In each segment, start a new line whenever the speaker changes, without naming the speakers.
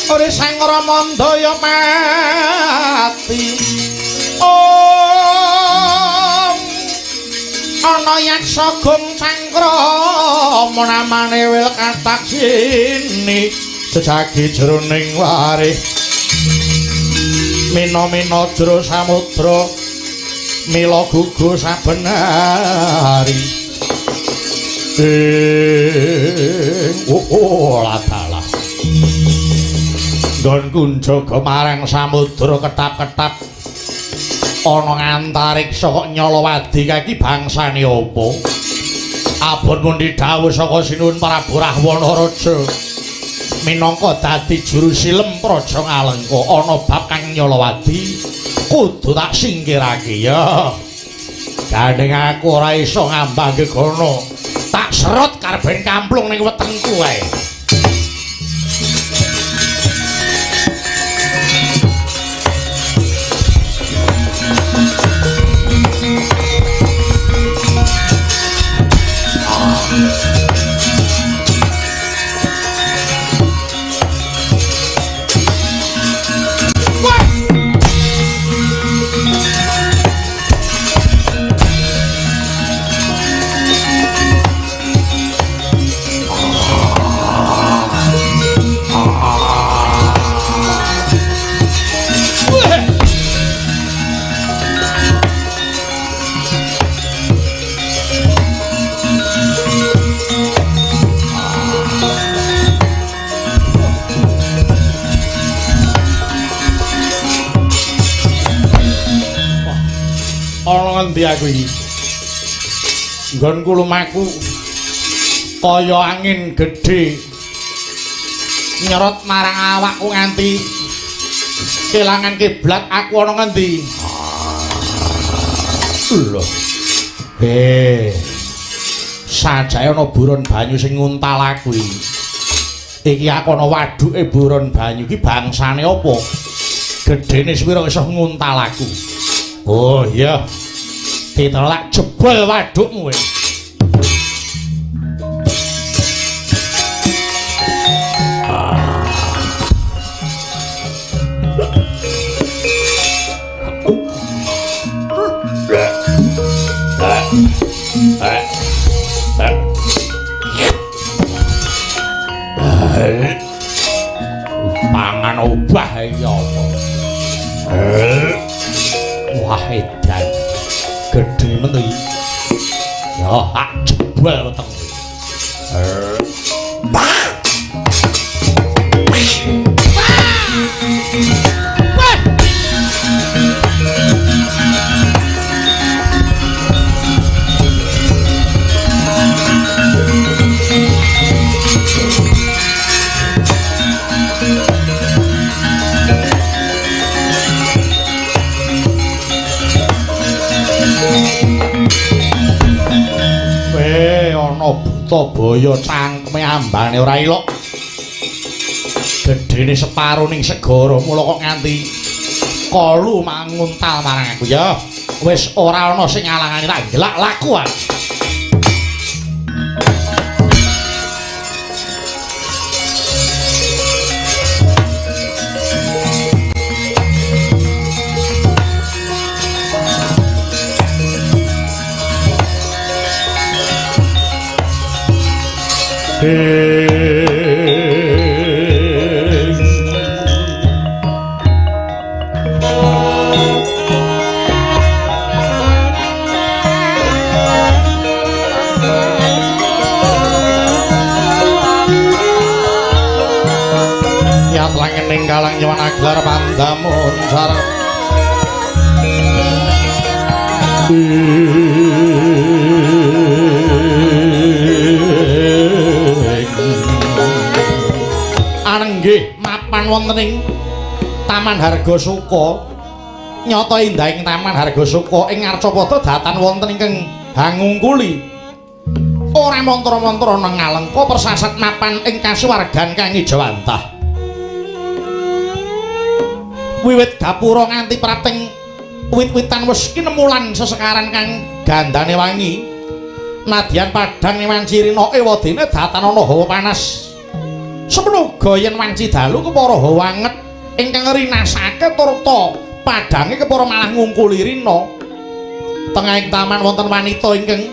Ori sang Ramandaya mati Om ana yaksa gung cangkrama namane wil kataksini jejagi jroning warih mina-mina jero samudra mila gugu saben hari ladalah nggonku njaga marang samudra ketap-ketap ana ngantariksa kok Nyalawadi kae iki bangsane apa abon mundi dawuh saka Sinuhun Prabu Rahwana Raja minangka dadi juru silem Praja Ngalengka ana bab kang Nyalawadi kudu tak singkirake ya gandeng aku ora iso ngambah gegono tak serot karben kamplung ning wetengku ae ngendi aku iki nggonku lumaku kaya angin gedhe nyerot marang awakku nganti kelangan kiblat aku ana ngendi lho sajake ana buron banyu sing nguntal aku iki aku ana waduke buron banyu iki bangsane apa gedhene sepira iso nguntal aku oh iya ditolak jebol wadukmu pangan obah ya apa wah edan gedhe men iki ya tak jebol weteng Butabaya cangkeme ambane ora ilok gedene separo ning segara mula kok nganti kolu manguntal marang aku ya wis ora ana sing ngalangani tak gelak laku Yat langit ninggalang nyawan aglar pandamun sarap anenggih mapan wonten ing Taman Harga Suka Nyata indahing taman Hargasuka ing Arcapada datan wonten ingkang hangungkuli. Ora mantra-mantra nang ngalengka persasat mapan ing kasuwargan kang ijawantah. Wiwit gapura nganti prating wit-witan wis kinemulan sesekaran kang gandane wangi. Nadyan padhang wanci rina ewadene datan ana hawa panas. Semenuga yen wanci dalu kepara hawa anget ingkang rinasake turta padhange kepara malah ngungkuli rina. Tengahing taman wonten wanita ingkang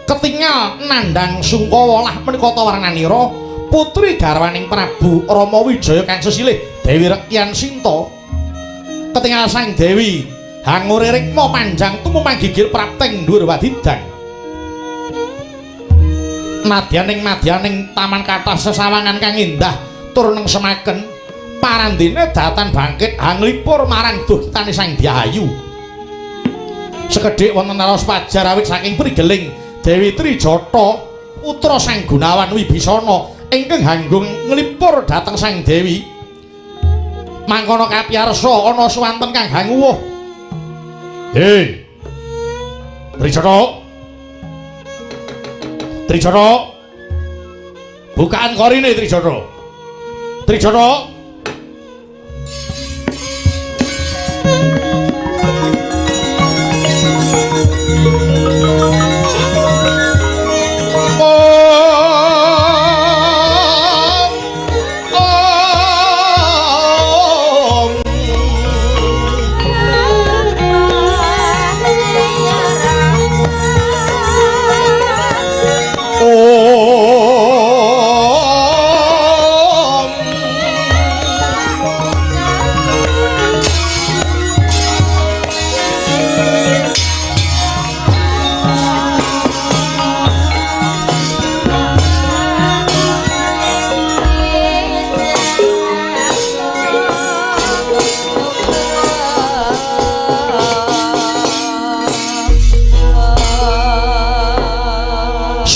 ketingal nandhang sungkawa lah menika tawarnanira putri garwaning Prabu Rama Wijaya kang sesilih Dewi Rekyan Sinta. Ketingal sang Dewi hangure rikma panjang tumumang gigir prapting dhuwur wadidang. Madyaning taman kathah sesawangan kang indah tur neng semaken parandene datan bangkit hanglipur marang duhtane sang Dyayu. Sekedhik wonten raos pajar awit saking prigeling Dewi Trijata putra sang Gunawan Wibisana ingkang hanggung nglipur dhateng sang Dewi. Mangkono kapiyarsa ana swanten kang hanguwuh. Hei. Trijata. Trijata. Bukaan korine Trijata. Trijata.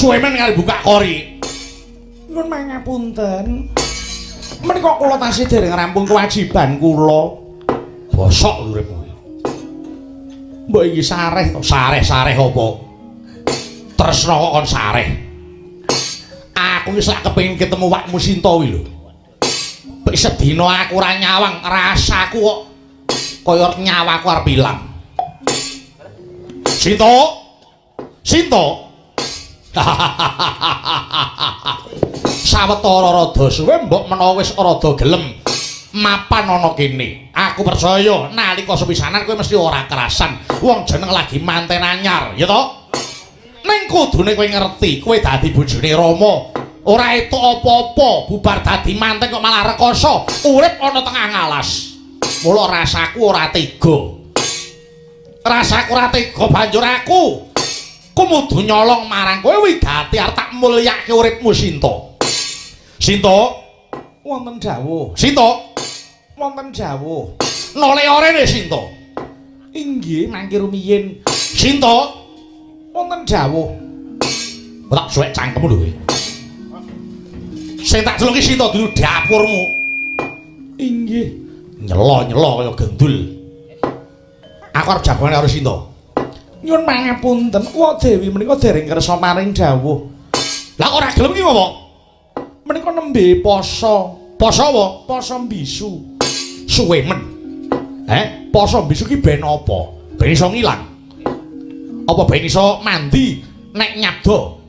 Suwemen kali buka kori. Nyuwun mangapunten. Menika kula tasih dereng rampung kewajiban kula. Bosok uripmu. Mbok iki sareh to, sareh-sareh apa? Tresna kok kon sareh. Aku wis lak kepengin ketemu wakmu Sinta kuwi lho. Bek sedina aku ora nyawang, rasaku kok kaya nyawaku arep ilang. Sinta. Sinta. Sawetara rada suwe mbok menawa wis rada gelem mapan ana kene. Aku percaya nalika sepisanan kowe mesti ora kerasan. Wong jeneng lagi manten anyar, ya to? Ning kudune kowe ngerti, kowe dadi bojone Rama. Ora etuk apa-apa, bubar dadi manten kok malah rekoso, urip ana tengah ngalas. Mula rasaku ora tega. Rasaku ora tega banjur aku kudu nyolong marang kowe wigati arep tak mulyake uripmu Sinta. Sinta, wonten dawuh. Sinta, wonten dawuh. Nole orene Sinta. Inggih, mangke rumiyin. Sinta, wonten dawuh. Tak suwek cangkemmu lho kowe. Sing tak delok iki Sinta dulu dapurmu. Inggih. Nyelo-nyelo kaya gendul. Aku arep jagone karo Sinta. Nyuwun pangapunten, Wak Dewi menika dereng kersa maring dawuh. Lah ora gelem ki apa? Menika nembe poso. Poso apa? Poso mbisu. Suwe men. Poso mbisu ki ben apa? Ben iso ngilang. Apa ben iso mandi nek nyabda?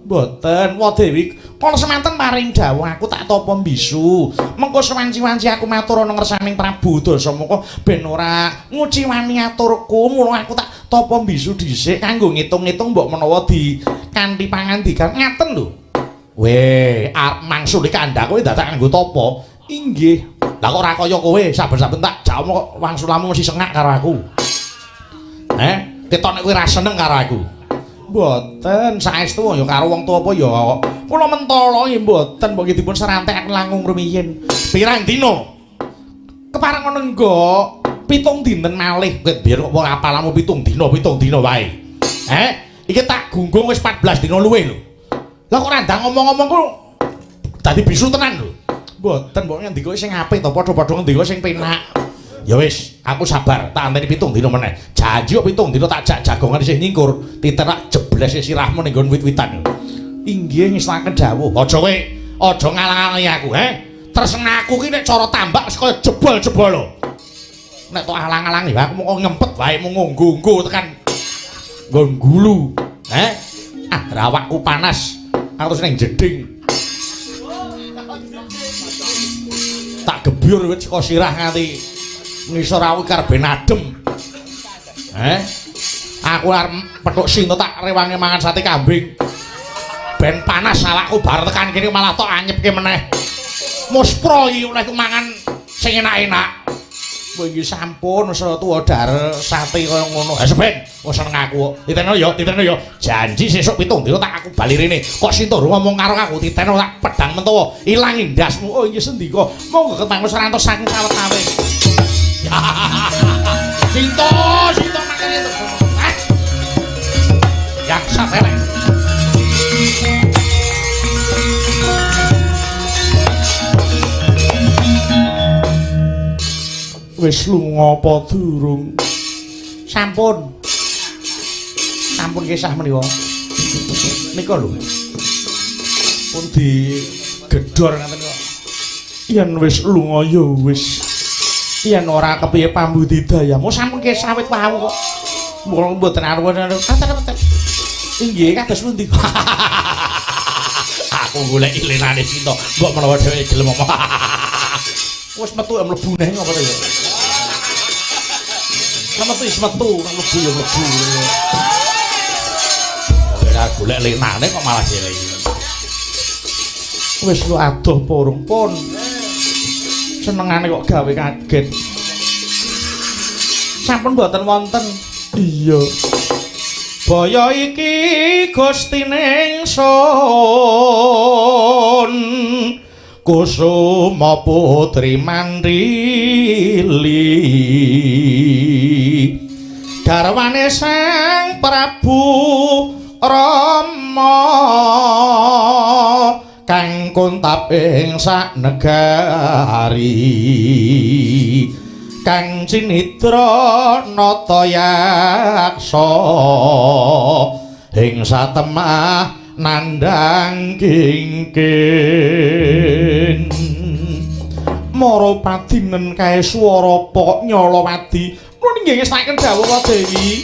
Mboten, Wak Dewi. Kala semanten maring dawuh aku tak tapa mbisu. Mengko sewanci-wanci aku matur ana ngersaning Prabu Dasamuka ben ora nguciwani aturku, mula aku tak tapa mbisu dhisik kanggo ngitung-ngitung mbok menawa di kanthi pangandikan ngaten lho. Weh, arep mangsuli kandhak kowe dadak kanggo tapa? Inggih. Lah kok ora kaya kowe, saben-saben tak jawab kok wangsulamu mesti sengak karo aku. Ketok nek kowe ra seneng karo aku. Mboten, saestu ya karo wong tuwa apa ya. Kula mentala nggih mboten, mbok dipun serantekaken langkung rumiyin. Pirang dina? Kepareng menenggo 7 dinten malih. Kowe biyen kok apalanmu 7 dina wae. Iki tak gunggung wis 14 dina luwih lho. Lah kok randang ngomong-ngomong kok dadi bisu tenan lho. Mboten, mbok ngendika sing apik to, padha-padha ngendika sing penak. Ya wis, aku sabar, tak anteni 7 dina meneh. Janji kok 7 dina tak jak jagongan isih nyingkur, titerak jebles sirahmu ning nggon wit-witan. Inggih ngestaken dawuh. Aja ngalang-alangi aku, Tresna aku ki nek cara tambak wis kaya jebol-jebol lho. Nek tok alang-alangi aku mung ngempet wae mung ngunggu tekan nggon gulu. Awakku panas. Aku terus ning jeding. Tak gebyur wit saka sirah nganti ngisor aku karben adem. Aku arep petuk sinto tak rewangi mangan sate kambing. Ben panas awakku bar tekan kene malah tok anyepke meneh. Muspro iki oleh mangan sing enak-enak. Kowe iki sampun wis tuwa dar sate kaya ngono. Ha seben, wis seneng aku. Titeno ya. Janji sesuk 7 dina tak aku bali rene. Kok Sinto ngomong karo aku titeno tak pedang mentawa ilang indasmu. Oh iki sendika. Monggo ketang wis rantos saking sawet-sawet. Sinto mangkene to. Yak satene. Wis lunga apa durung? Sampun kisah menika. Nika lho. Pun digedhor ngaten kok. Yen wis lunga ya wis. Yen ora kepiye pambudidaya, mau sampun kisah wit wau kok. Mula mboten arep. Inggih kados pundi? Aku golek ilenane Sinto, mbok menawa dhewe gelem omong. Wis metu mlebu neh apa to ya? Metu wis metu, mlebu ya mlebu. Ora golek lenane kok malah dhewe. Wis lu adoh porong pun. Senengane kok gawe kaget. Sampun mboten wonten. Iya. Baya iki Gustining Sun. Kusuma putri Mandili garwane Sang Prabu Rama kang kuntaping sak negari kang cinitra nata yaksa ing satemah nandang kingkin mara padinen kae swara pokok Nyolowadi mun nggih ngestaken dawuh Dewi.